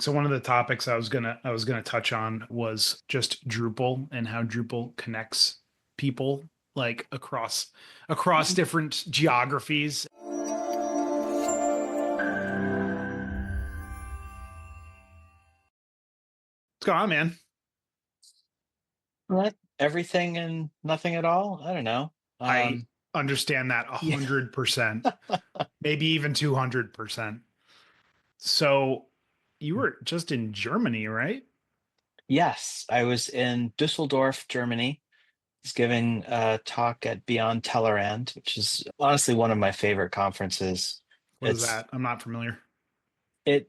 So one of the topics I was gonna touch on was just Drupal and how Drupal connects people like across different geographies. What's going on, man? What? Everything and nothing at all? I don't know. I Um, understand that yeah. 100%, maybe even 200%. So you were just in Germany, right? Yes, I was in Dusseldorf, Germany. I was giving a talk at Beyond Tellerrand, which is honestly one of my favorite conferences. What is It's that? I'm not familiar. it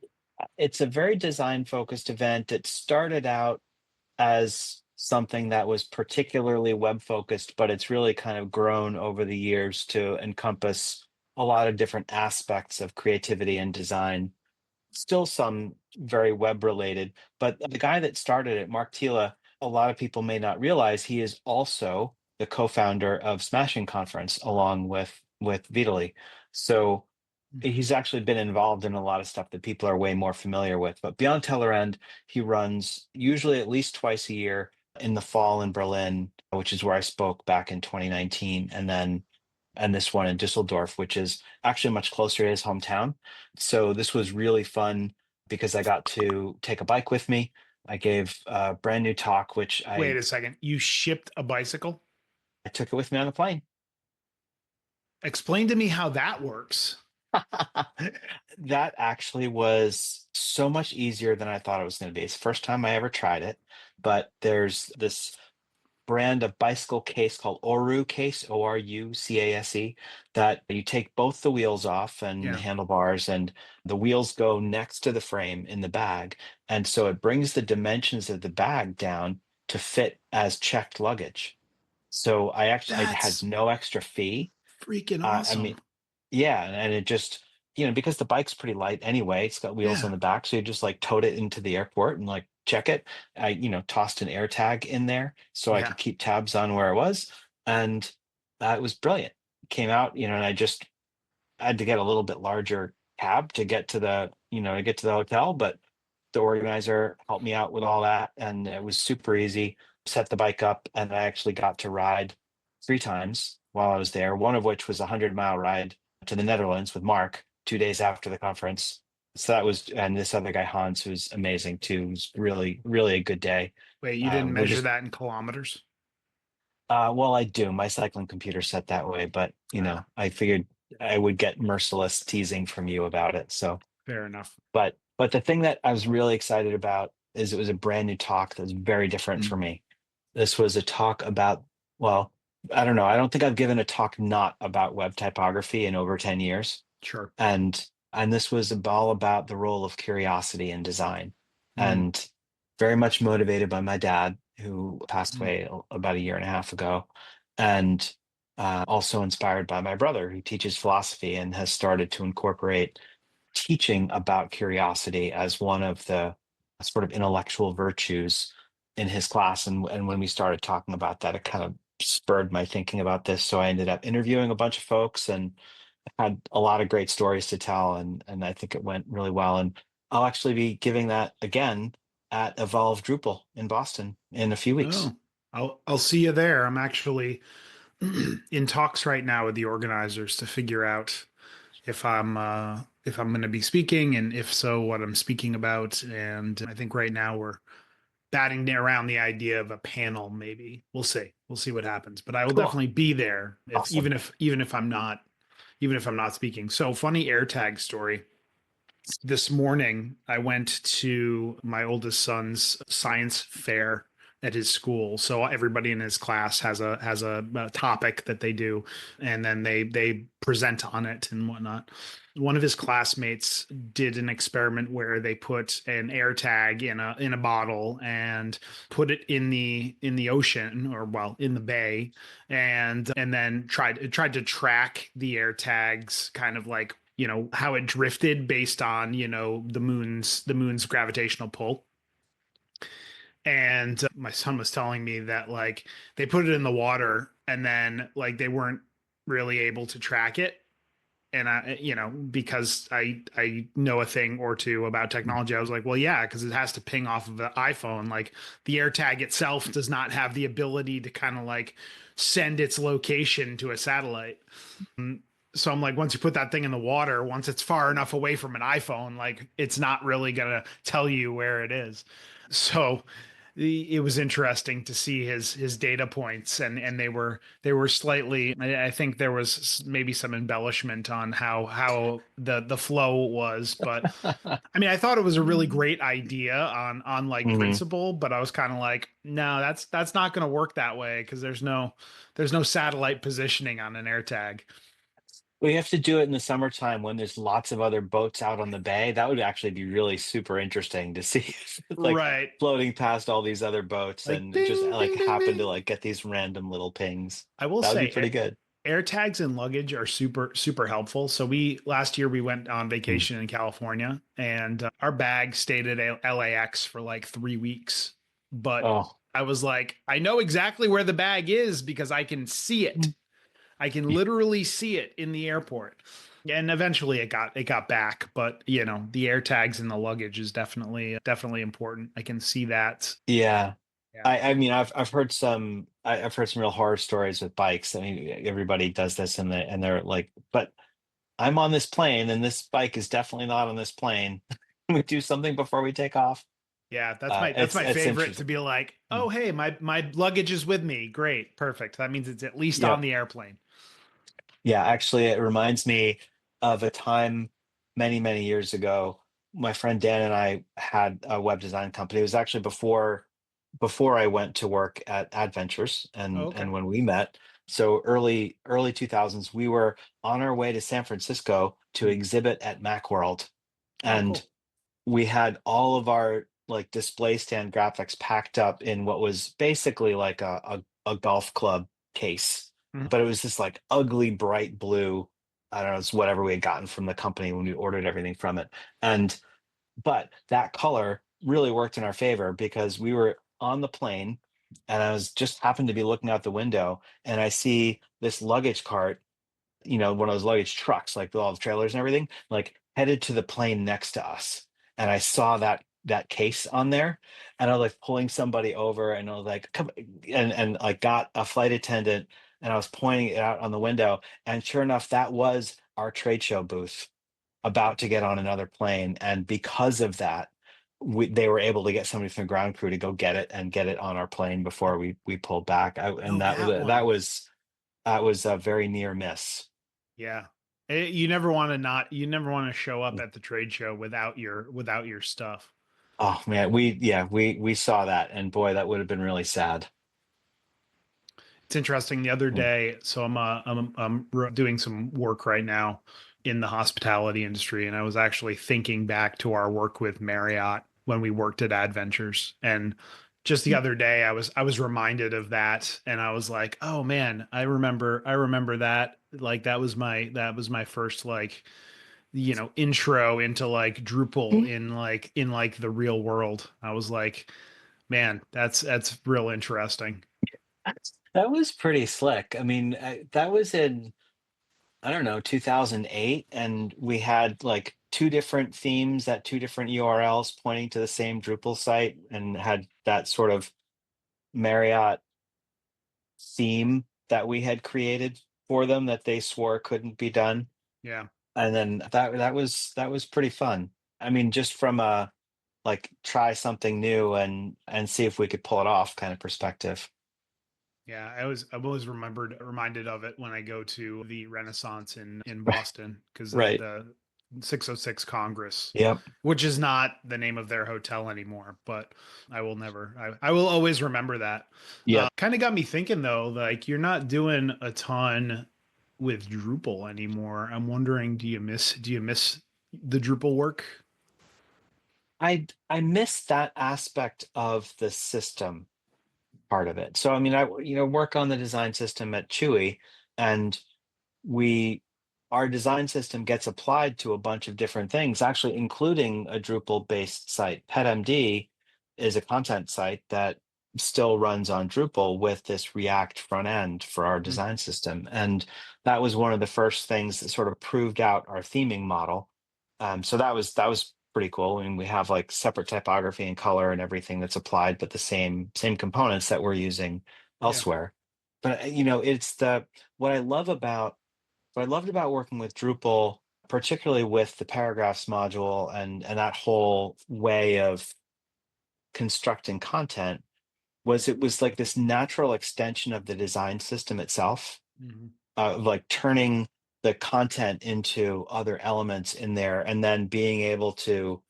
it's a very design focused event. It started out as something that was particularly web focused, but it's really kind of grown over the years to encompass a lot of different aspects of creativity and design. Still some very web related, but the guy that started it, Mark Tila, a lot of people may not realize he is also the co-founder of Smashing Conference along with Vitali. So he's actually been involved in a lot of stuff that people are way more familiar with. But Beyond Tellerrand, he runs usually at least twice a year in the fall in Berlin, which is where I spoke back in 2019, and this one in Düsseldorf, which is actually much closer to his hometown. So this was really fun because I got to take a bike with me. I gave a brand new talk, which Wait a second. You shipped a bicycle? I took it with me on the plane. Explain to me how that works. That actually was so much easier than I thought it was going to be. It's the first time I ever tried it, but there's this brand of bicycle case called Oru case, Orucase, that you take both the wheels off and the Yeah. handlebars, and the wheels go next to the frame in the bag. And so it brings the dimensions of the bag down to fit as checked luggage. So I had That's no extra fee. freaking I mean, awesome. yeah, and it just, because the bike's pretty light anyway, it's got wheels on Yeah. the back, so you just like towed it into the airport and like check it. I, tossed an AirTag in there so I Yeah. could keep tabs on where I was, and it was brilliant. Came out, and I had to get a little bit larger cab to get to the hotel, but the organizer helped me out with all that, and it was super easy. Set the bike up, and I actually got to ride three times while I was there. One of which was a 100-mile ride to the Netherlands with Mark 2 days after the conference. So that was, and this other guy Hans, who's amazing too. It was really, really a good day. Wait, you didn't We're measure just, that in kilometers? well, I do. My cycling computer set that way, but Ah, I figured I would get merciless teasing from you about it. So fair enough. but the thing that I was really excited about is it was a brand new talk that was very different Mm, for me. This was a talk about, well, I don't know. I don't think I've given a talk not about web typography in over 10 years. sure. And this was all about the role of curiosity in design. Mm, And very much motivated by my dad, who passed mm, away about a year and a half ago. And also inspired by my brother, who teaches philosophy and has started to incorporate teaching about curiosity as one of the sort of intellectual virtues in his class. And when we started talking about that, it kind of spurred my thinking about this. So I ended up interviewing a bunch of folks and had a lot of great stories to tell. And I think it went really well. And I'll actually be giving that again at Evolve Drupal in Boston in a few weeks. oh, I'll see you there. I'm actually in talks right now with the organizers to figure out if I'm going to be speaking, and if so, what I'm speaking about. And I think right now we're batting around the idea of a panel. Maybe we'll see. We'll see what happens. But I will Cool. definitely be there if Awesome. even if I'm not speaking. So funny AirTag story. This morning, I went to my oldest son's science fair at his school. So everybody in his class has a topic that they do, and then they present on it and whatnot. One of his classmates did an experiment where they put an air tag in a bottle and put it in the ocean, or well, in the bay, and then tried to track the air tags, kind of like how it drifted based on the moon's gravitational pull. And my son was telling me that like they put it in the water and then like they weren't really able to track it. And because I know a thing or two about technology, I was like, well, yeah, because it has to ping off of the iPhone. Like the AirTag itself does not have the ability to kind of like send its location to a satellite. So I'm like, once you put that thing in the water, once it's far enough away from an iPhone, like it's not really gonna tell you where it is. So it was interesting to see his data points, and they were slightly. I think there was maybe some embellishment on how the flow was, but I mean, I thought it was a really great idea on like Mhm. principle, but I was kind of like, no, that's not going to work that way because there's no satellite positioning on an AirTag. Well, you have to do it in the summertime when there's lots of other boats out on the bay. That would actually be really super interesting to see if it's like Right. floating past all these other boats Like and it just bing, like bing, bing, happen to bing. like get these random little pings. I will That would be say pretty good. AirTags and luggage are super, super helpful. So we last year we went on Mm. vacation in California, and our bag stayed at LAX for like 3 weeks. But Oh, I was like, I know exactly where the bag is because I can see it. mm. I can literally see it in the airport. And eventually it got back, but the AirTags and the luggage is definitely important. I can see that. Yeah. Yeah. I mean, I've heard some real horror stories with bikes. I mean, everybody does this and they're like, but I'm on this plane and this bike is definitely not on this plane. Can we do something before we take off? Yeah, that's my It's favorite to interesting. be like, Mm. oh hey, my luggage is with me. Great, perfect. That means it's at least on Yep. the airplane. Yeah, actually, it reminds me of a time many, many years ago. My friend Dan and I had a web design company. It was actually before I went to work at Adventures Oh, and okay. when we met. So early 2000s, we were on our way to San Francisco to Hmm. exhibit at Macworld, Oh, and cool. we had all of our like display stand graphics packed up in what was basically like a golf club case, Mhm. but it was this like ugly bright blue. I don't know, it's whatever we had gotten from the company when we ordered everything from it. And but that color really worked in our favor because we were on the plane and I was just happened to be looking out the window and I see this luggage cart, one of those luggage trucks, like with all the trailers and everything, like headed to the plane next to us. And I saw that case on there, and I was like pulling somebody over, and I was like, "Come!" And like got a flight attendant, and I was pointing it out on the window, and sure enough, that was our trade show booth about to get on another plane, and because of that. They were able to get somebody from the ground crew to go get it and get it on our plane before we pulled back. And Oh, that was that one. that was a very near miss. Yeah. You never want to show up at the trade show without your stuff. Oh man, we saw that, and boy, that would have been really sad. It's interesting. The other Mm. day, so I'm doing some work right now in the hospitality industry, and I was actually thinking back to our work with Marriott when we worked at Adventures, and just the other day, I was reminded of that, and I was like, oh man, I remember that. Like that was my first like intro into like Drupal in like the real world. I was like, man, that's real interesting. That was pretty slick. I mean, that was in, I don't know, 2008, and we had like two different themes at two different URLs pointing to the same Drupal site, and had that sort of Marriott theme that we had created for them that they swore couldn't be done. Yeah. And then that was pretty fun. I mean, just from a like try something new and see if we could pull it off kind of perspective. Yeah, I've always reminded of it when I go to the Renaissance in Boston because Right. the 606 Congress, Yep. which is not the name of their hotel anymore, but I will always remember that. Yep. Kind of got me thinking though, like you're not doing a ton with Drupal anymore. I'm wondering, do you miss the Drupal work? I miss that aspect of the system part of it. So I mean, I work on the design system at Chewy, and we our design system gets applied to a bunch of different things, actually, including a Drupal based site. PetMD is a content site that still runs on Drupal with this React front end for our Mhm. design system. And that was one of the first things that sort of proved out our theming model. So that was pretty cool. I mean, we have like separate typography and color and everything that's applied, but the same components that we're using Yeah. elsewhere. But it's the what I love about what I loved about working with Drupal, particularly with the paragraphs module and that whole way of constructing content, was it was like this natural extension of the design system itself, Mhm. like turning the content into other elements in there, and then being able to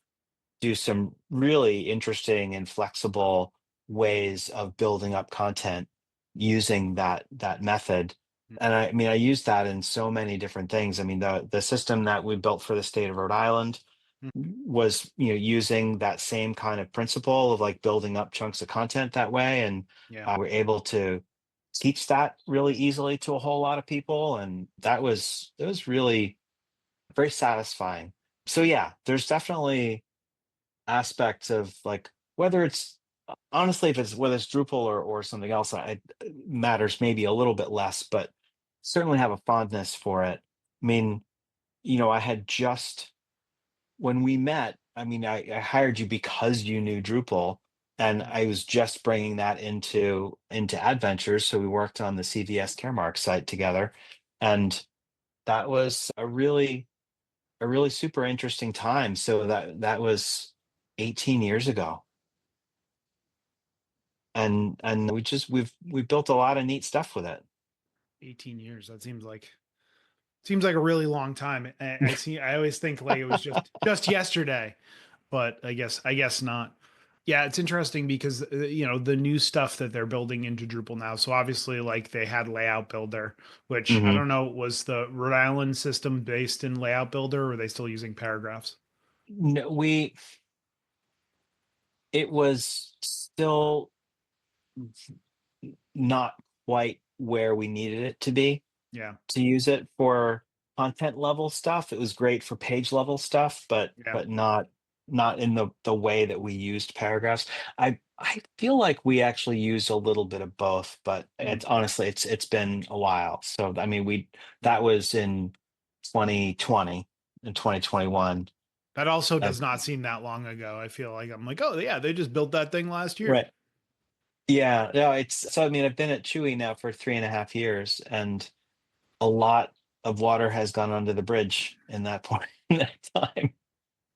do some really interesting and flexible ways of building up content using that method. Mm. And I mean, I use that in so many different things. I mean, the system that we built for the state of Rhode Island Mhm. was, using that same kind of principle of like building up chunks of content that way. And Yeah. we're able to teach that really easily to a whole lot of people. And it was really very satisfying. So yeah, there's definitely aspects of like whether it's honestly if it's whether it's Drupal or something else, it matters maybe a little bit less, but certainly have a fondness for it. I mean, I had just when we met, I mean, I hired you because you knew Drupal, and Mhm. I was just bringing that into Adventures. So we worked on the CVS Caremark site together, and that was a really super interesting time. So that was 18 years ago, and we built a lot of neat stuff with it. 18 years. That seems like a really long time. I always think like it was just yesterday, but I guess not. Yeah, it's interesting because the new stuff that they're building into Drupal now. So obviously, like they had Layout Builder, which I Hmm. don't know, was the Rhode Island system based in Layout Builder, or are they still using paragraphs? No, it was still not quite where we needed it to be Yeah, to use it for content level stuff. It was great for page level stuff, but yeah. but not in the way that we used paragraphs. I feel like we actually used a little bit of both, but Mm, it's honestly it's been a while. So I mean we yeah. that was in 2020 and 2021. That also Uh, does not seem that long ago. I feel like I'm like, oh yeah, they just built that thing last year. right. Yeah, no, it's so I mean I've been at Chewy now for 3.5 years, and a lot of water has gone under the bridge in that point in that time.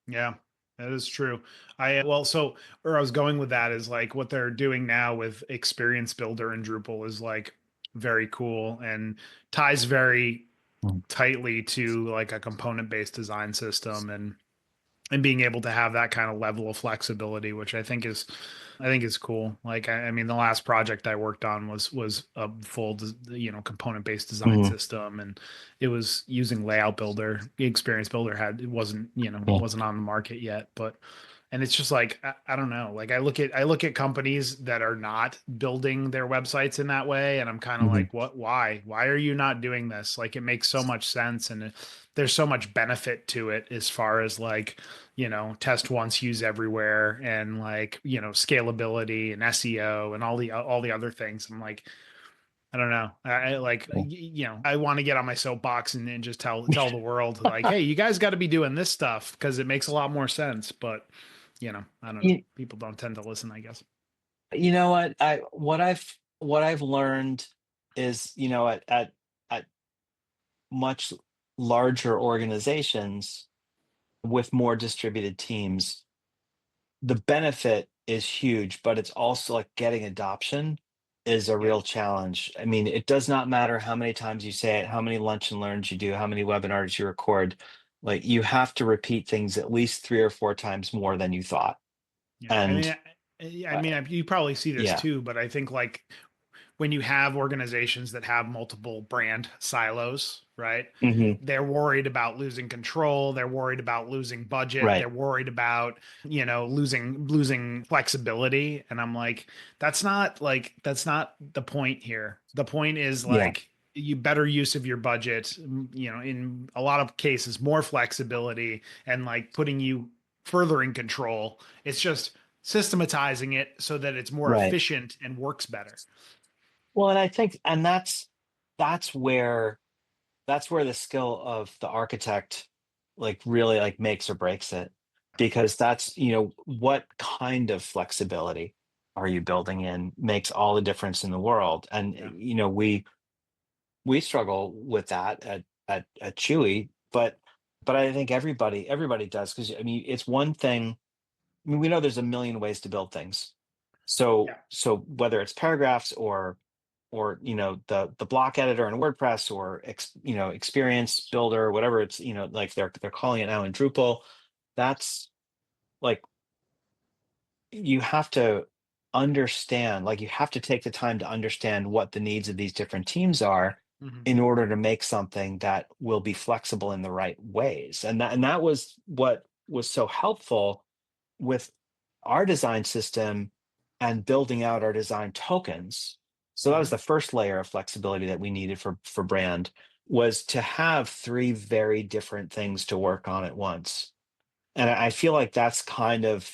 Yeah, that is true. Well, so where I was going with that is like what they're doing now with Experience Builder and Drupal is like very cool and ties very Mm. tightly to like a component based design system and being able to have that kind of level of flexibility, which I think is cool. Like I mean, the last project I worked on was a full component based design Mhm. system, and it was using Layout Builder. Experience Builder it wasn't Yeah. wasn't on the market yet, but and it's just like I don't know. Like I look at companies that are not building their websites in that way, and I'm kind of Mhm. like, what? Why are you not doing this? Like it makes so much sense, and there's so much benefit to it as far as like test once, use everywhere, and like scalability and SEO and all the other things. I'm like, I don't know. I like I want to get on my soapbox and just tell the world like, hey, you guys got to be doing this stuff because it makes a lot more sense. But I don't know. You, People don't tend to listen, I guess. you know what? What I've learned is, at much larger organizations with more distributed teams, the benefit is huge, but it's also like getting adoption is a Yeah, real challenge. I mean, it does not matter how many times you say it, how many lunch and learns you do, how many webinars you record. Like you have to repeat things at least 3 or 4 times more than you thought. yeah. I And mean, you probably see this yeah. too, but I think like when you have organizations that have multiple brand silos, right? Hmm. They're worried about losing control. They're worried about losing budget. Right. They're worried about, losing flexibility. And I'm that's not the point here. The point is Yeah. like you better use of your budget, in a lot of cases, more flexibility and like putting you further in control. It's just systematizing it so that it's more Right. efficient and works better. Well, and I think, and that's where the skill of the architect like really like makes or breaks it, because that's, what kind of flexibility are you building in makes all the difference in the world. And Yeah. we struggle with that at Chewy, but I think everybody does, because I mean it's one thing. I mean, we know there's a million ways to build things. Yeah. So whether it's paragraphs or the block editor in WordPress, or experience builder, whatever it's, like they're calling it now in Drupal, that's like, you have to understand, like you have to take the time to understand what the needs of these different teams are Hmm. in order to make something that will be flexible in the right ways. And that was what was so helpful with our design system and building out our design tokens. So that was Hmm. the first layer of flexibility that we needed for brand, was to have three very different things to work on at once. And I feel like that's kind of,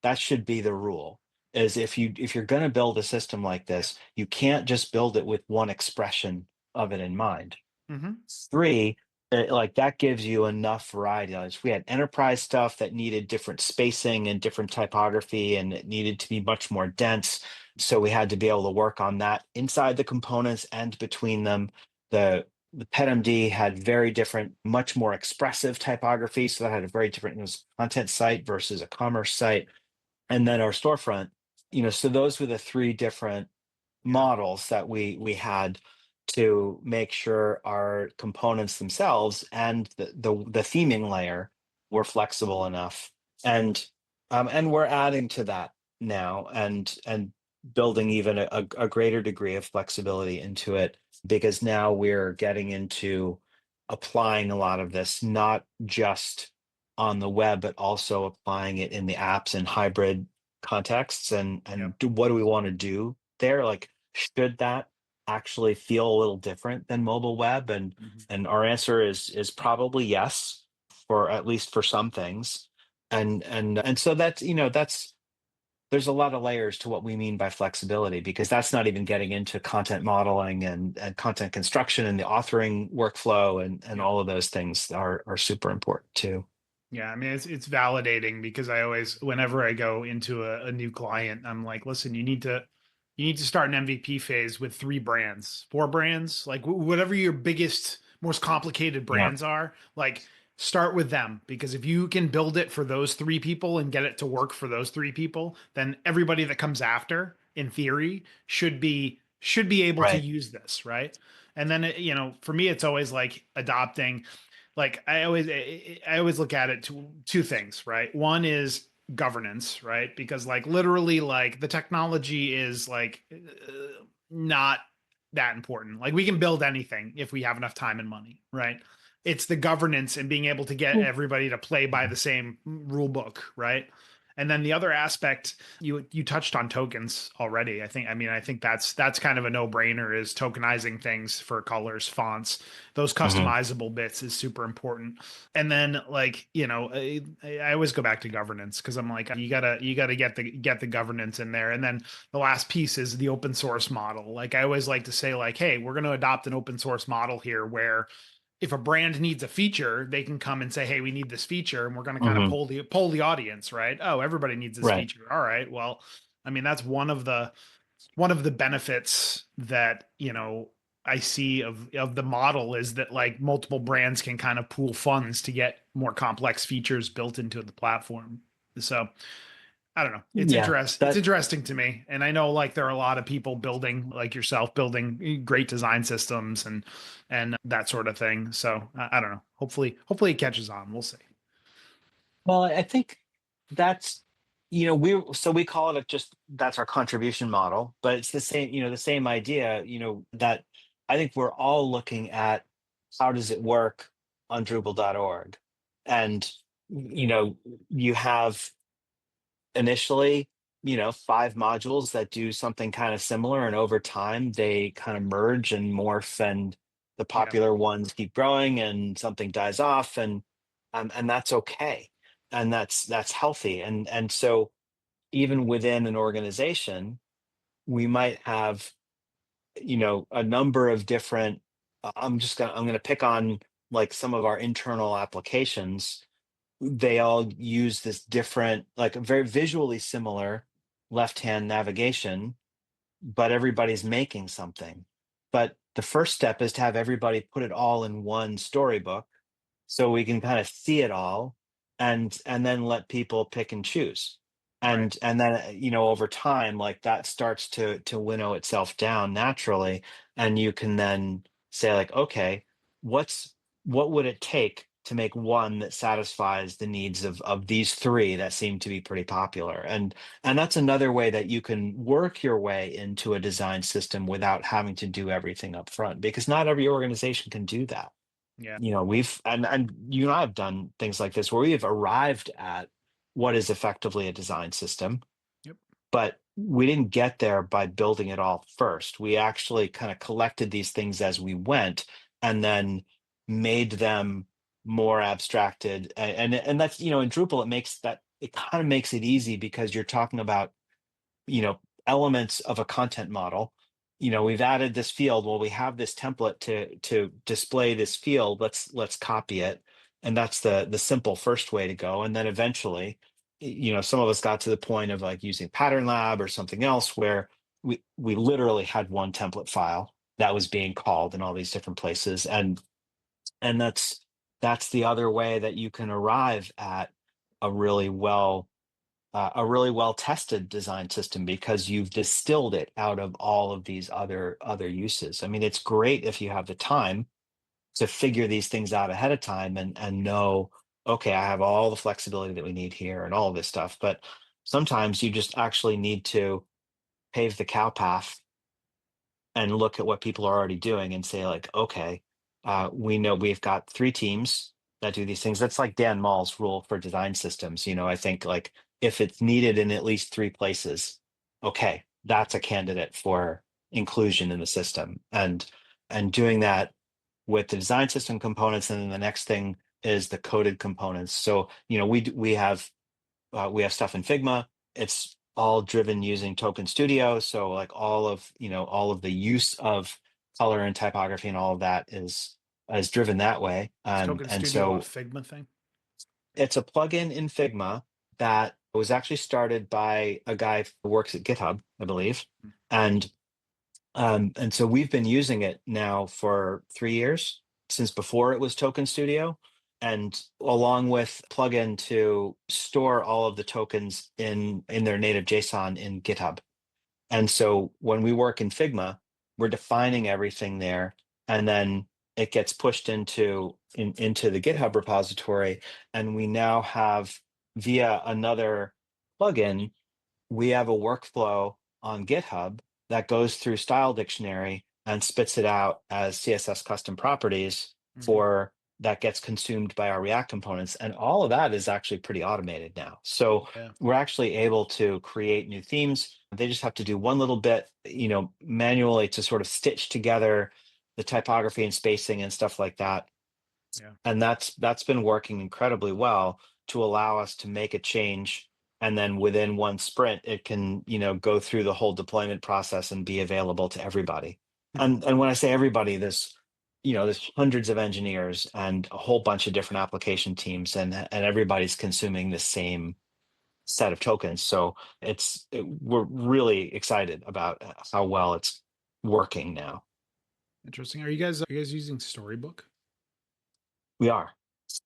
that should be the rule, is if you're going to build a system like Yeah. this, you can't just build it with one expression of it in mind. Hmm. Three, like that gives you enough variety. Like, we had enterprise stuff that needed different spacing and different typography, and it needed to be much more dense. So we had to be able to work on that inside the components and between them. The PetMD had very different, much more expressive typography. So that had a very different, it was content site versus a commerce site. And then our storefront, so those were the three different Yeah. models that we had to make sure our components themselves and the theming layer were flexible enough. And we're adding to that now, and building even a greater degree of flexibility into it, because now we're getting into applying a lot of this not just on the web, but also applying it in the apps and hybrid contexts. and Yeah. and what do we want to do there? Like, should that actually feel a little different than mobile web? And Hmm. and our answer is probably yes, for at least for some things. And so that's, there's a lot of layers to what we mean by flexibility, because that's not even getting into content modeling and content construction and the authoring workflow, and Yeah. all of those things are super important too. Yeah, I mean it's validating because I always, whenever I go into a new client, I'm like, listen, you need to start an MVP phase with 3 brands, 4 brands, like whatever your biggest, most complicated Yeah. brands are, like start with them, because if you can build it for those 3 people and get it to work for those 3 people, then everybody that comes after, in theory, should be able to Right. use this, right? And then for me, it's always like adopting, like I always look at it two things, right? One is governance, right? Because like literally like the technology is like not that important. Like we can build anything if we have enough time and money, right? It's the governance and being able to get Mm. everybody to play by the same rule book, right? And then the other aspect, you touched on tokens already. I think that's kind of a no-brainer, is tokenizing things for colors, fonts, those Mhm. customizable bits is super important. And then like, I always go back to governance, because I'm like, you gotta get the governance in there. And then the last piece is the open source model. Like I always like to say like, hey, we're going to adopt an open source model here, where if a brand needs a feature, they can come and say, "Hey, we need this feature," and we're going to kind of Mhm. poll the audience, right? Oh, everybody needs this Right. feature. All right. Well, I mean, that's one of the benefits that I see of the model, is that like multiple brands can kind of pool funds to get more complex features built into the platform. So I don't know. It's Yeah. interest. It's That interesting to me, and I know like there are a lot of people building, like yourself, building great design systems and that sort of thing. So I don't know. Hopefully it catches on. We'll see. Well, I think that's, we call it just, that's our contribution model, but it's the same idea, that I think we're all looking at how does it work on Drupal.org. And, you have initially, 5 modules that do something kind of similar, and over time they kind of merge and morph, and the Yeah. popular ones keep growing and something dies off, and that's okay, and that's healthy. And so even within an organization, we might have, a number of different, I'm gonna pick on like some of our internal applications. They all use this different, like very visually similar left-hand navigation, but everybody's making something. But the first step is to have everybody put it all in one storybook so we can kind of see it all, and then let people pick and choose. Right. And then over time, like that starts to winnow itself down naturally, and you can then say like, okay, what's what would it take to make one that satisfies the needs of these three that seem to be pretty popular. And that's another way that you can work your way into a design system without having to do everything up front, because not every organization can do that. Yeah. We've and you and I have done things like this where we have arrived at what is effectively a design system, Yep. but we didn't get there by building it all first. We actually kind of collected these things as we went, and then made them more abstracted. And that's, in Drupal, it kind of makes it easy because you're talking about, you know elements of a content model. We've added this field, well, we have this template to display this field, let's copy it. And that's the simple first way to go. And then eventually, some of us got to the point of like using Pattern Lab or something else where we literally had one template file that was being called in all these different places. And that's the other way that you can arrive at a really well a really well tested design system, because you've distilled it out of all of these other uses. I mean, it's great if you have the time to figure these things out ahead of time, and know, okay, I have all the flexibility that we need here and all of this stuff. But sometimes you just actually need to pave the cow path and look at what people are already doing and say like, okay, we know we've got three teams that do these things. That's like Dan Mall's rule for design systems. I think like if it's needed in at least three places, okay, that's a candidate for inclusion in the system. And doing that with the design system components, and then the next thing is the coded components. So we have stuff in Figma. It's all driven using Token Studio. So like all of the use of color and typography and all of that is driven that way. Is And Token and Studio a so Figma thing? it's a plugin in Figma that was actually started by a guy who works at GitHub, I believe. Mm. And so we've been using it now for 3 years, since before it was Token Studio, and along with plugin to store all of the tokens in their native JSON in GitHub. And so when we work in Figma, we're defining everything there, and then it gets pushed into the GitHub repository, and we now have, via another plugin, we have a workflow on GitHub that goes through Style Dictionary and spits it out as CSS custom properties Mhm. for that gets consumed by our React components. And all of that is actually pretty automated now. So Yeah. we're actually able to create new themes. They just have to do one little bit, manually, to sort of stitch together the typography and spacing and stuff like that. Yeah. And that's been working incredibly well to allow us to make a change, and then within one sprint it can go through the whole deployment process and be available to everybody. And when I say everybody, there's hundreds of engineers and a whole bunch of different application teams, and everybody's consuming the same set of tokens. So we're really excited about how well it's working now. Interesting. Are you guys using Storybook? We are.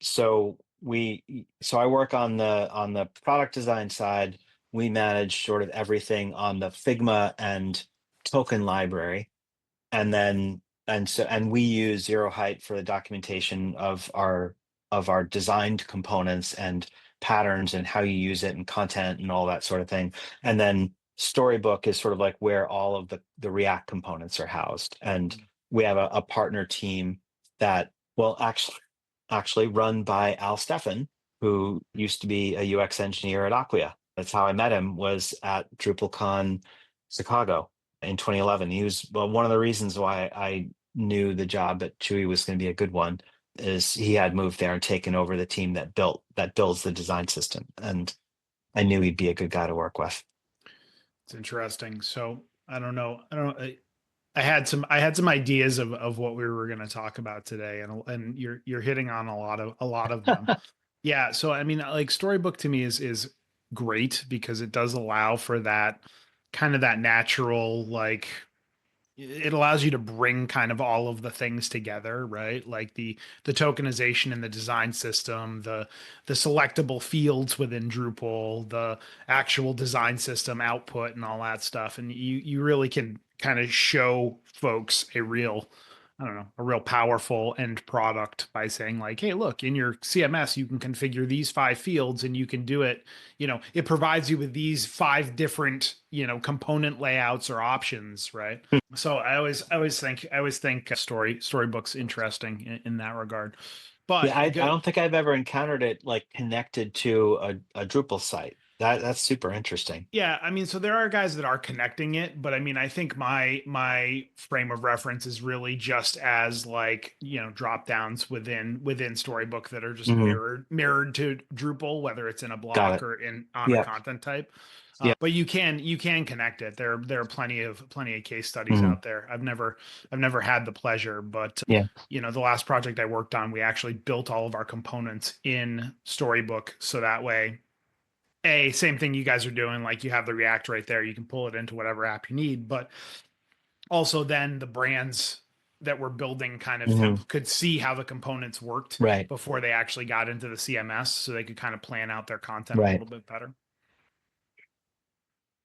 So I work on the product design side. We manage sort of everything on the Figma and token library. And we use Zero Height for the documentation of our designed components and patterns and how you use it and content and all that sort of thing. And then Storybook is sort of like where all of the React components are housed. And Mm. we have a partner team that, well, actually run by Al Steffen, who used to be a UX engineer at Acquia. That's how I met him, was at DrupalCon Chicago in 2011. He was, well, one of the reasons why I knew the job at Chewy was going to be a good one, is he had moved there and taken over the team that builds the design system. I knew he'd be a good guy to work with. It's interesting. So I don't know. I had some ideas of what we were going to talk about today, and you're hitting on a lot of them. Yeah. So I mean, like Storybook to me is great because it does allow for that kind of that natural like it allows you to bring kind of all of the things together, right? Like the tokenization in the design system, the selectable fields within Drupal, the actual design system output and all that stuff. And you really can kind of show folks a real, I don't know, a real powerful end product by saying like, hey, look, in your CMS, you can configure these 5 fields and you can do it. It provides you with these 5 different, component layouts or options, right? So I always think storybooks interesting in that regard. Yeah, But I good, don't think I've ever encountered it like connected to a Drupal site. That's super interesting. yeah, I mean, so there are guys that are connecting it, but I mean, I think my frame of reference is really just as like, drop downs within Storybook that are just Hmm. mirrored to Drupal, whether it's in a Got block it. or in on a Yep. content type. Yep. But you can connect it. There are plenty of case studies Hmm. out there. I've never had the pleasure, but Yeah. the last project I worked on, we actually built all of our components in Storybook, so that way same thing you guys are doing, like you have the React right there, you can pull it into whatever app you need, but also then the brands that we're building kind of Hmm. could see how the components worked Right. before they actually got into the CMS, so they could kind of plan out their content a Right. little bit better.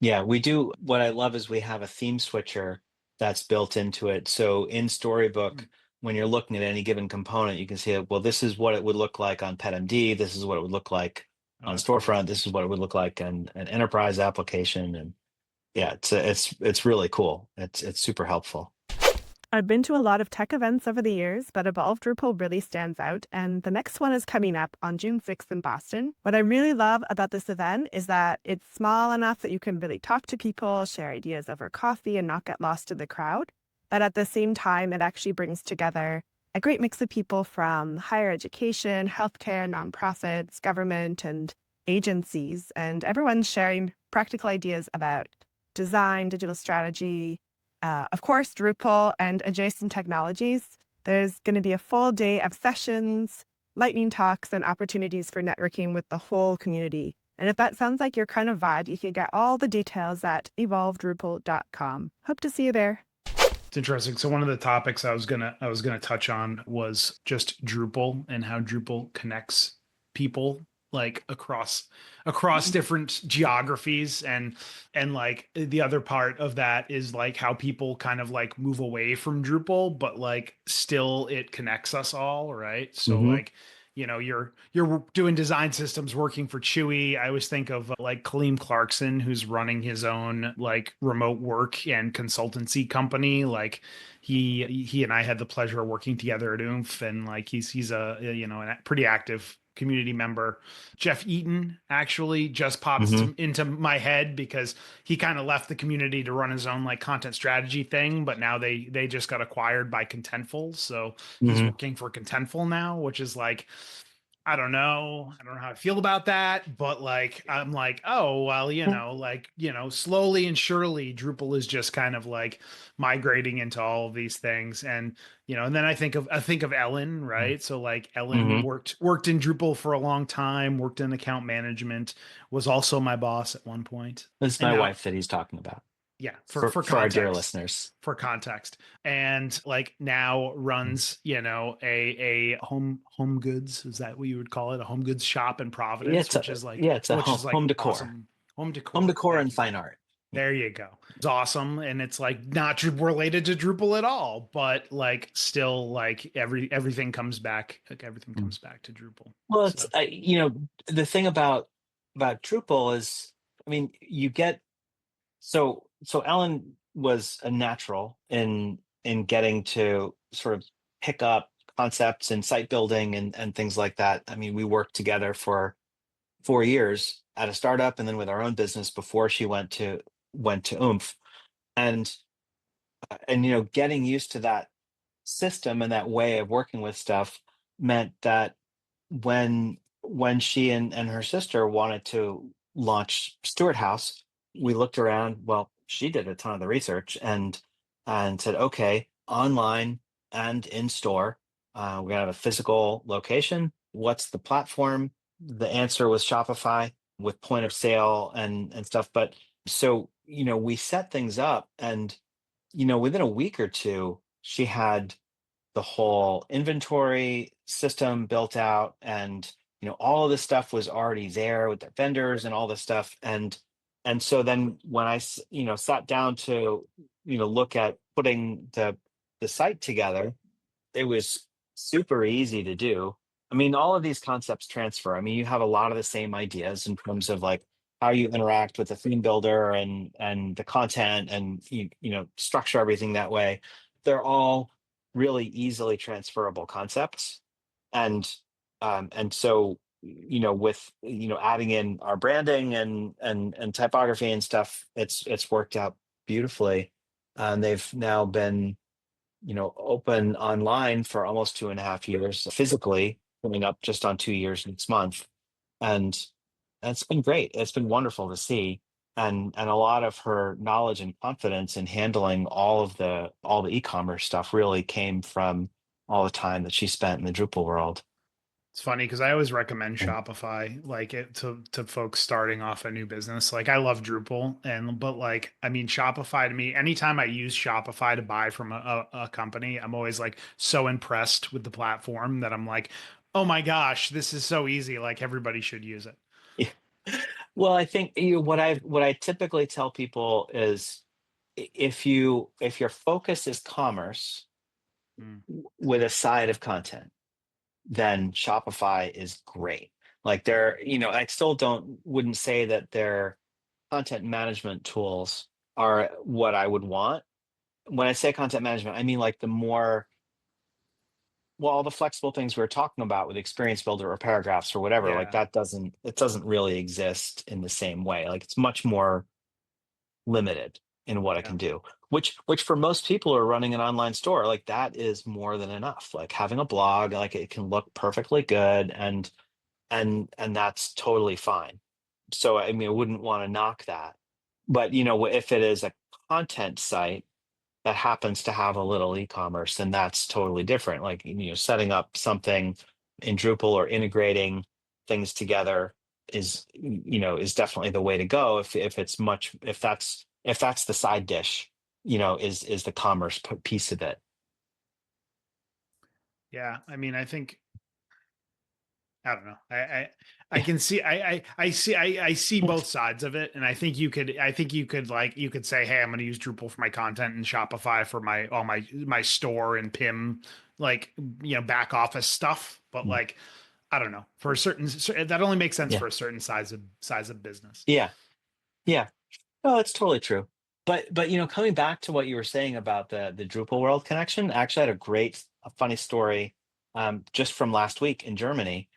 Yeah, we do. What I love is we have a theme switcher that's built into it. So in Storybook, when you're looking at any given component, you can see, well, this is what it would look like on PetMD. This is what it would look like Oh, on that's cool. Storefront. This is what it would look like in an enterprise application. And yeah, it's really cool. It's super helpful. I've been to a lot of tech events over the years, but Evolve Drupal really stands out, and the next one is coming up on June 6th in Boston. What I really love about this event is that it's small enough that you can really talk to people, share ideas over coffee, and not get lost in the crowd. But at the same time, it actually brings together a great mix of people from higher education, healthcare, nonprofits, government, and agencies, and everyone's sharing practical ideas about design, digital strategy, of course, Drupal and adjacent technologies. There's going to be a full day of sessions, lightning talks, and opportunities for networking with the whole community. And if that sounds like your kind of vibe, you can get all the details at evolvedrupal.com. Hope to see you there. It's interesting. So one of the topics I was gonna touch on was just Drupal and how Drupal connects people like across different geographies, and like the other part of that is like how people kind of like move away from Drupal, but like still it connects us all, right? So Hmm. like you're doing design systems working for Chewy. I always think of like Kaleem Clarkson, who's running his own like remote work and consultancy company. Like he and I had the pleasure of working together at Oomph, and like he's a pretty active community member. Jeff Eaton actually just popped Hmm. into my head because he kind of left the community to run his own like content strategy thing, but now they just got acquired by Contentful, so he's Hmm. working for Contentful now, which is like I don't know. I don't know how I feel about that, but like I'm like, oh well, like slowly and surely, Drupal is just kind of like migrating into all of these things, and then I think of Ellen, right? So like Ellen Hmm. worked in Drupal for a long time, worked in account management, was also my boss at one point, This is and my now wife that he's talking about yeah, for for for our dear context, listeners. and like now runs a home goods, is that what you would call it, a home goods shop in Yeah, Providence, it's a which is like yeah, it's a home decor, awesome. Home home decor, decor thank and you. fine art. Yeah. There you go. It's awesome, and it's like not related to Drupal at all, but like still like everything comes back, like everything Mm. comes back to Drupal. Well, it's So the thing about Drupal is, I mean, you get so Ellen was a natural in getting to sort of pick up concepts and site building and things like that. I mean, we worked together for 4 years at a startup and then with our own business before she went to Oomph. And getting used to that system and that way of working with stuff meant that when she and her sister wanted to launched Stewart House, we looked around. Well, she did a ton of the research and said, okay, online and in store, we're gonna have a physical location. What's the platform? The answer was Shopify with point of sale and stuff. But so, we set things up, and within a week or two, she had the whole inventory system built out, and all of this stuff was already there with their vendors and all this stuff. And so then when sat down to look at putting the site together, it was super easy to do. I mean, all of these concepts transfer. I mean, you have a lot of the same ideas in terms of like how you interact with the theme builder and the content, and structure everything that way. They're all really easily transferable concepts. And so with adding in our branding and typography and stuff, it's worked out beautifully. And they've now been open online for almost 2.5 years, physically coming up just on 2 years next month. And it's been great. It's been wonderful to see. And a lot of her knowledge and confidence in handling all the e-commerce stuff really came from all the time that she spent in the Drupal world. It's funny because I always recommend Mm. Shopify, like it to folks starting off a new business. Like I love Drupal, but like I mean Shopify to me, anytime I use Shopify to buy from a company, I'm always like so impressed with the platform that I'm like, oh my gosh, this is so easy. Like everybody should use it. Yeah. Well, I think what I typically tell people is, if your focus is commerce Mm. with a side of content, then Shopify is great. Like I still wouldn't say that their content management tools are what I would want. When I say content management, I mean like all the flexible things we were talking about with experience builder or paragraphs or whatever, like Yeah. it doesn't really exist in the same way. Like it's much more limited in what it Yeah. can do. Which for most people who are running an online store, like that is more than enough. Like having a blog, like it can look perfectly good, and that's totally fine. So I mean, I wouldn't want to knock that. But if it is a content site that happens to have a little e-commerce, then that's totally different. Like setting up something in Drupal or integrating things together is definitely the way to go. If that's the side dish, is the commerce piece of it. Yeah. I mean, I don't know. I can see I see both sides of it, and you could say, hey, I'm going to use Drupal for my content and Shopify for my store and PIM, like back office stuff. But like I don't know, for a that only makes sense Yeah, for a certain size of business. yeah, yeah. No, it's totally true. But coming back to what you were saying about the Drupal world connection, I actually had a funny story, just from last week in Germany.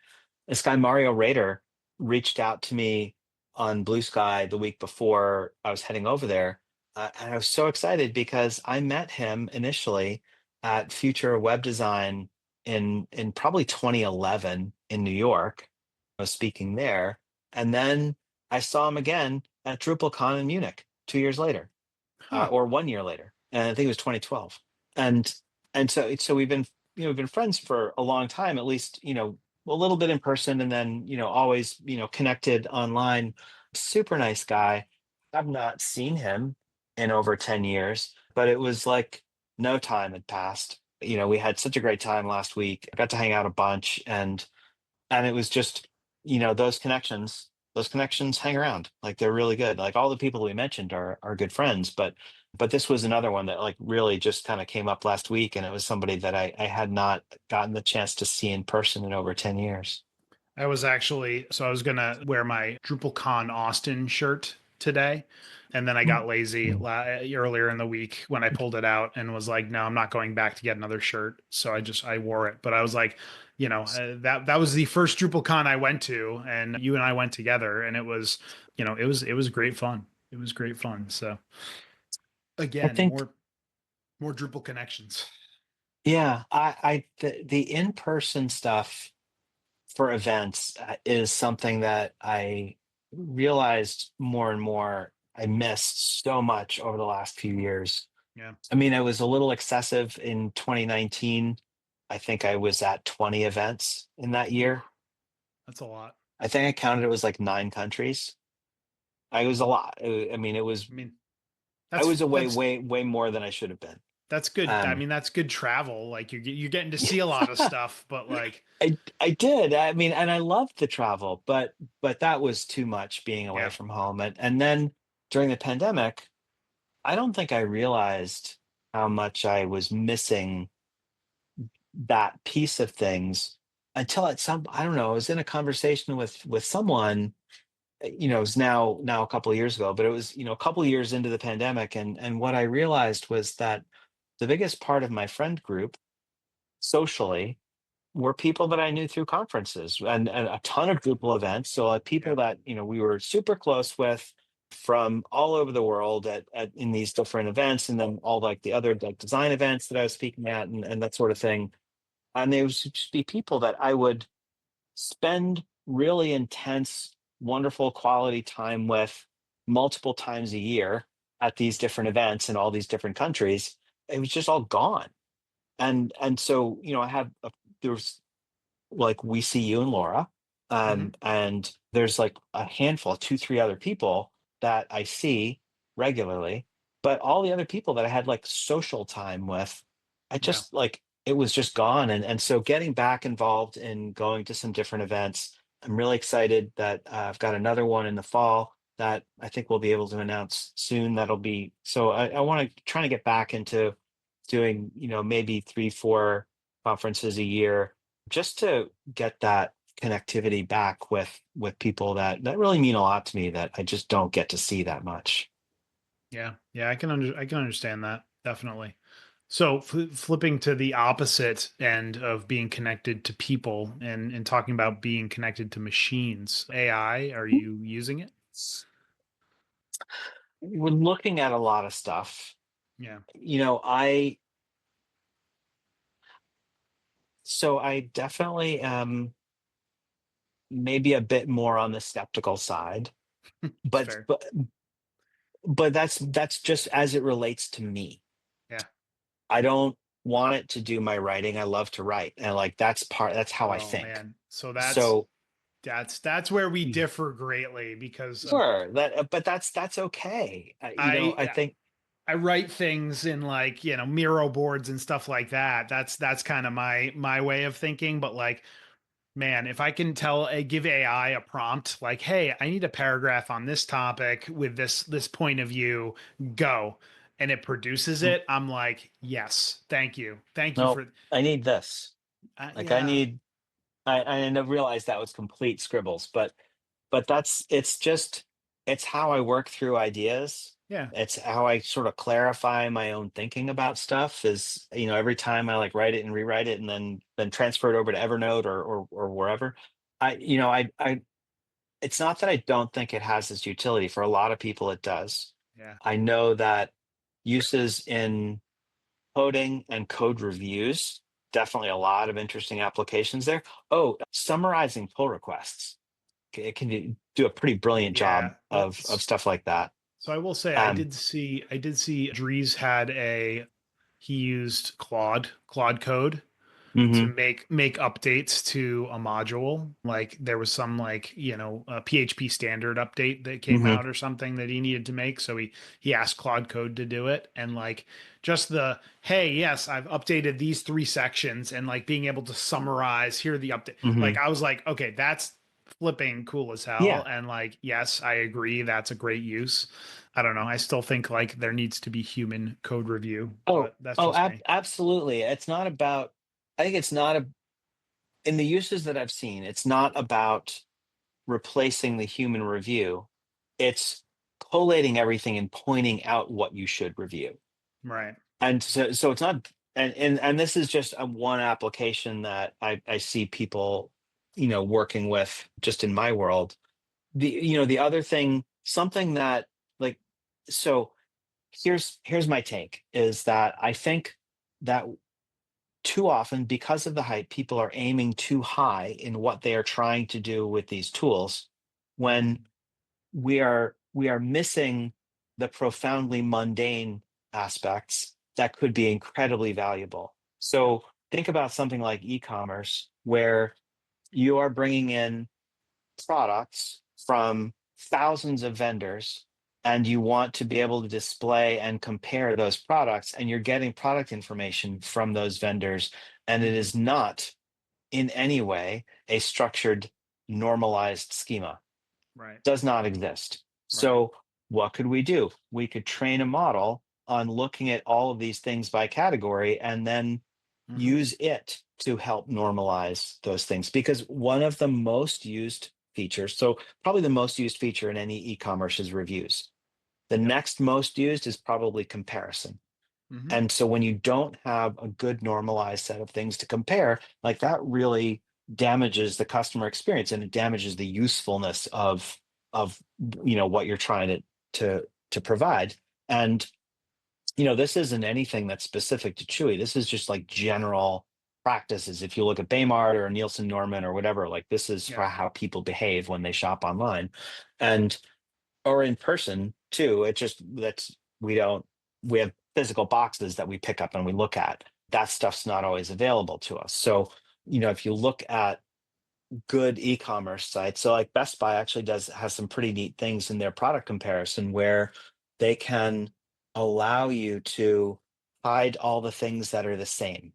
This guy Mario Rader reached out to me on Blue Sky the week before I was heading over there, and I was so excited because I met him initially at Future Web Design in probably 2011 in New York. I was speaking there, and then I saw him again at DrupalCon in Munich 2 years later, Huh. or 1 year later, and I think it was 2012. And so we've been friends for a long time, at least a little bit in person, and then always connected online. Super nice guy. I've not seen him in over 10 years, but it was like no time had passed. We had such a great time last week. I got to hang out a bunch, and it was just those connections hang around. Like they're really good. Like all the people we mentioned are good friends, but this was another one that like really just kind of came up last week, and it was somebody that I had not gotten the chance to see in person in over 10 years. I was gonna wear my DrupalCon Austin shirt today, and then I got lazy Mm. earlier in the week when I pulled it out and was like, no, I'm not going back to get another shirt. So I wore it, but I was like, that was the first DrupalCon I went to, and you and I went together, and it was great fun. It was great fun. So I again, think, more Drupal connections. yeah, the in-person stuff for events is something that realized more and more I missed so much over the last few years. Yeah. I mean, it was a little excessive in 2019. I think I was at 20 events in that Oof, year. that's a lot. I think I counted it was like 9 countries. I was a lot. I mean, I mean, I that's was away that's way more than I should have been. that's good. I Um, mean, that's good travel. Like you're getting to see a lot of stuff, but like, I did. I mean, and I loved the travel, but that was too much being away yeah, from home. And then during the pandemic, I don't think I realized how much I was missing that piece of things until at some, I don't know, I was in a conversation with someone, it was now a couple of years ago, but it was, a couple of years into the pandemic. And what I realized was that the biggest part of my friend group socially were people that I knew through conferences and a ton of Drupal events. So like yeah, people that, we were super close with from all over the world in these different events, and then all like the other like design events that I was speaking at and that sort of thing. And there would just be people that I would spend really intense, wonderful quality time with multiple times a year at these different events in all these different countries. It was just all gone. And so, I have there was like we see you and Laura, hmm and there's like a handful, two, three other people that I see regularly, but all the other people that I had like social time with, I yeah, just like it was just gone. And so getting back involved in going to some different events, I'm really excited that I've got another one in the fall that I think we'll be able to announce soon. That'll be so I want to try to get back into doing, maybe 3, 4 conferences a year just to get that connectivity back with people that really mean a lot to me that I just don't get to see that much. yeah, yeah. I can understand that definitely. So flipping to the opposite end of being connected to people and talking about being connected to machines, AI, are you using it? We're looking at a lot of stuff. Yeah. I so I definitely maybe a bit more on the skeptical side, It's but fair. but but that's just as it relates to me. Yeah. I don't want it to do my writing. I love to write, and like that's how I Oh think. man. So So that's where we differ greatly because sure, but that's okay. I I think I write things in like, Miro boards and stuff like that. That's kind of my way of thinking, but like, man, if I can give AI a prompt like, "Hey, I need a paragraph on this topic with this point of view, go." And it produces mm, it, I'm like, "Yes, thank you. Thank you no, for I need this. Like I yeah. need. I didn't realize that was complete scribbles, but it's how I work through ideas. Yeah. It's how I sort of clarify my own thinking about stuff. Is every time I like write it and rewrite it and then transfer it over to Evernote or wherever. I it's not that I don't think it has its utility. For a lot of people, it does. Yeah. I know that uses in coding and code reviews, definitely a lot of interesting applications there. Oh, summarizing pull requests. It can do a pretty brilliant job Yeah. of stuff like that. So I will say Um, I did see Dries had he used Claude Code to mhm, make updates to a module. Like there was some like, a PHP standard update that came mhm, out or something that he needed to make. So he asked Claude Code to do it. And like just hey, yes, I've updated these 3 sections and like being able to summarize here are the update. Like mhm. I was like, okay, that's flipping cool as hell. Yeah. And like, yes, I agree. That's a great use. I don't know. I still think like there needs to be human code review, Oh, but that's oh, just me. absolutely. It's not about. I think it's not in the uses that I've seen. It's not about replacing the human review. It's collating everything and pointing out what you should review. Right. And so it's not, and this is just a one application that I see people, working with just in my world. The other thing, something that like, so here's my take is that I think that too often, because of the hype, people are aiming too high in what they are trying to do with these tools when we are missing the profoundly mundane aspects that could be incredibly valuable. So think about something like e-commerce, where you are bringing in products from thousands of vendors, and you want to be able to display and compare those products, and you're getting product information from those vendors, and it is not in any way a structured, normalized schema. Right. Does not exist. Right. So what could we do? We could train a model on looking at all of these things by category, and then Mhm. use it to help normalize those things. Because one of the most used features, so probably the most used feature in any e-commerce, is reviews. The Yep. next most used is probably comparison. Mhm. And so when you don't have a good normalized set of things to compare, like, that really damages the customer experience, and it damages the usefulness of what you're trying to provide. And this isn't anything that's specific to Chewy. This is just like general practices. If you look at Baymart or Nielsen Norman or whatever, like, this is Yeah. how people behave when they shop online, and or in person too. It just that's we have physical boxes that we pick up and we look at. That stuff's not always available to us. So, if you look at good e-commerce sites, so like Best Buy actually has some pretty neat things in their product comparison, where they can allow you to hide all the things that are the same.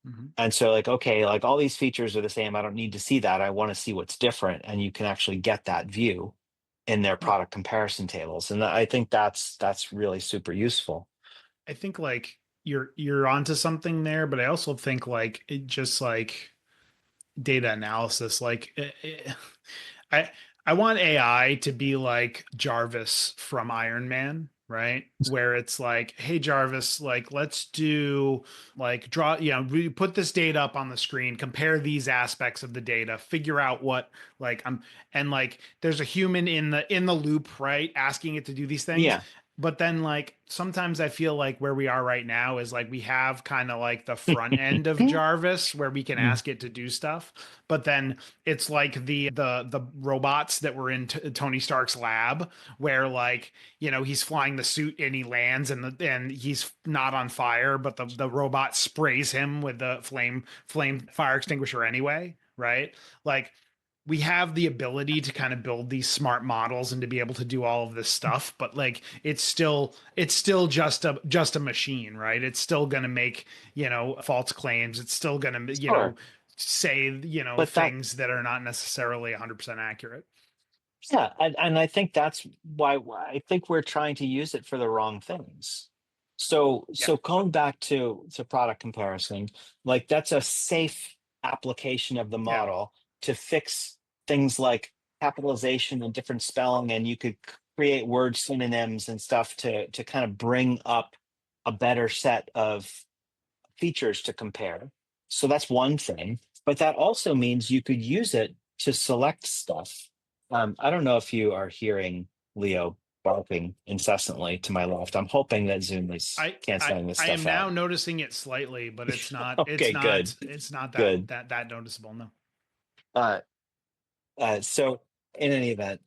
Mhm. And so, like, okay, like, all these features are the same. I don't need to see that. I want to see what's different. And you can actually get that view in their Well, product comparison tables. And I think that's really super useful. I think like you're onto something there, but I also think like it just like data analysis. Like I I want AI to be like Jarvis from Iron Man, right? Where it's like, hey Jarvis, like let's do like draw, we put this data up on the screen, compare these aspects of the data, figure out what like I'm and like there's a human in the loop, right? Asking it to do these things. Yeah. But then like sometimes I feel like where we are right now is like we have kind of like the front end of Jarvis where we can ask it to do stuff, but then it's like the robots that were in Tony Stark's lab where like he's flying the suit and he lands and he's not on fire, but the robot sprays him with the flame fire extinguisher anyway, right? Like we have the ability to kind of build these smart models and to be able to do all of this stuff, but like it's still just a machine, right? It's still going to make false claims. It's still going to Sure. say But things that are not necessarily 100% accurate. yeah, and I think that's why I think we're trying to use it for the wrong things. So Yeah. going back to product comparison, like, that's a safe application of the Yeah. model to fix things like capitalization and different spelling, and you could create word synonyms and stuff to kind of bring up a better set of features to compare. So that's one thing, but that also means you could use it to select stuff. I don't know if you are hearing Leo barking incessantly to my left. I'm hoping that Zoom is I, I canceling this I am stuff now out. noticing it slightly, but it's not Okay, good, that good. noticeable. No. Uh, so in any event,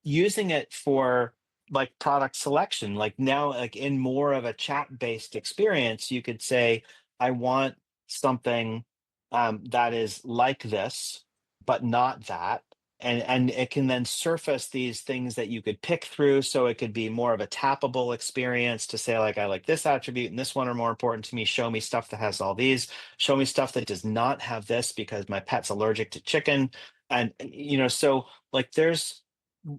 using it for like product selection, like now, like in more of a chat-based experience, you could say, I want something that is like this, but not that. And it can then surface these things that you could pick through. So it could be more of a tappable experience to say, like, I like this attribute and this one are more important to me. Show me stuff that has all these. Show me stuff that does not have this because my pet's allergic to chicken. And so, like, there's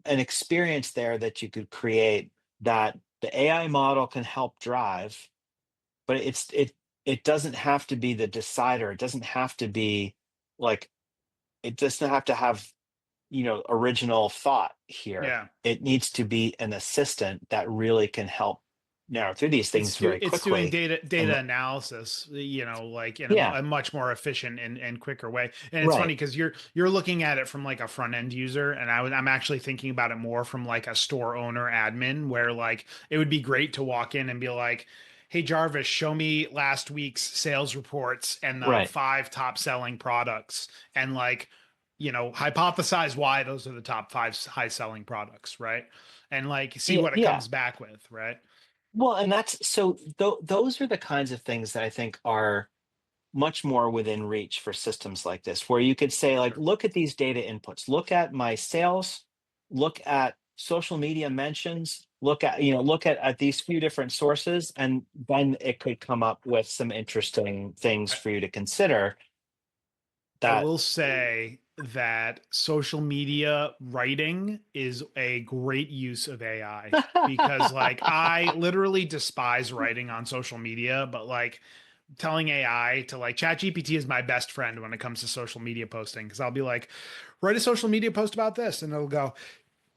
an experience there that you could create that the AI model can help drive, but it doesn't have to be the decider. It doesn't have to be like, it doesn't have to have original thought here. Yeah. It needs to be an assistant that really can help narrow through these things very It's doing quickly. data And analysis, like in yeah, a much more efficient and quicker way. And it's funny right. because you're looking at it from like a front end user, and I'm actually thinking about it more from like a store owner admin, where like it would be great to walk in and be like, "Hey Jarvis, show me last week's sales reports and the Right. 5 top selling products," and like hypothesize why those are the top 5 high selling products, right? And like see Yeah, what it yeah. comes back with, right? Well, and that's so those are the kinds of things that I think are much more within reach for systems like this, where you could say, like, Sure. look at these data inputs, look at my sales, look at social media mentions, look at these few different sources, and then it could come up with some interesting things I, for you to consider I that will say that social media writing is a great use of AI because like I literally despise writing on social media, but like telling AI to like ChatGPT is my best friend when it comes to social media posting because I'll be like, write a social media post about this, and it'll go,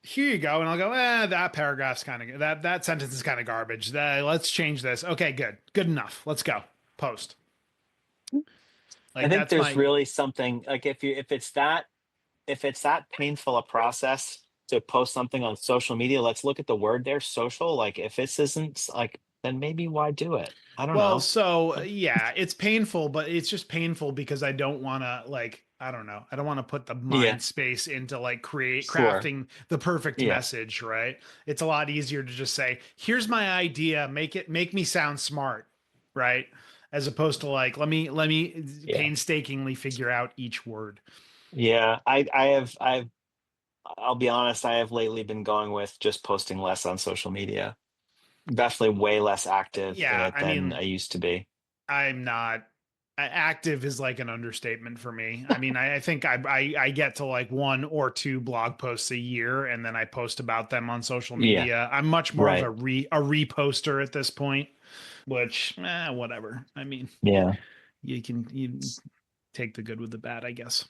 here you go, and I'll go, that paragraph's kind of that sentence is kind of garbage. Let's change this. Okay, good enough. Let's go post. I Like think that's there's my really something like if it's that painful a process to post something on social media, let's look at the word there, social. Like if this isn't like, then maybe why do it? I don't well, know. so yeah, it's painful, but it's just painful because I don't want to like I don't know. I don't want to put the Yeah, mind space into like sure. crafting the perfect Yeah, message, right? It's a lot easier to just say, "Here's my idea, make me sound smart," right? As opposed to like, let me yeah, painstakingly figure out each word. yeah. I'll be honest, I have lately been going with just posting less on social media. Definitely way less active in Yeah, it I than mean, I used to be. I'm not active is like an understatement for me. I mean, I think I get to like 1 or 2 blog posts a year, and then I post about them on social Yeah, media. I'm much more of right. a reposter at this point, which whatever. I mean, Yeah. you take the good with the bad, I guess.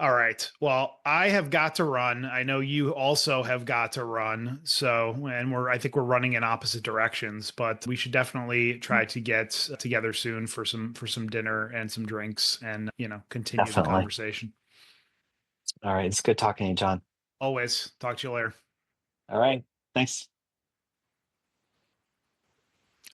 All right. Well, I have got to run. I know you also have got to run. So, and I think we're running in opposite directions, but we should definitely try to get together soon for some dinner and some drinks and, continue the Definitely. conversation. All right. It's good talking to you, John. Always. Talk to you later. All right. Thanks.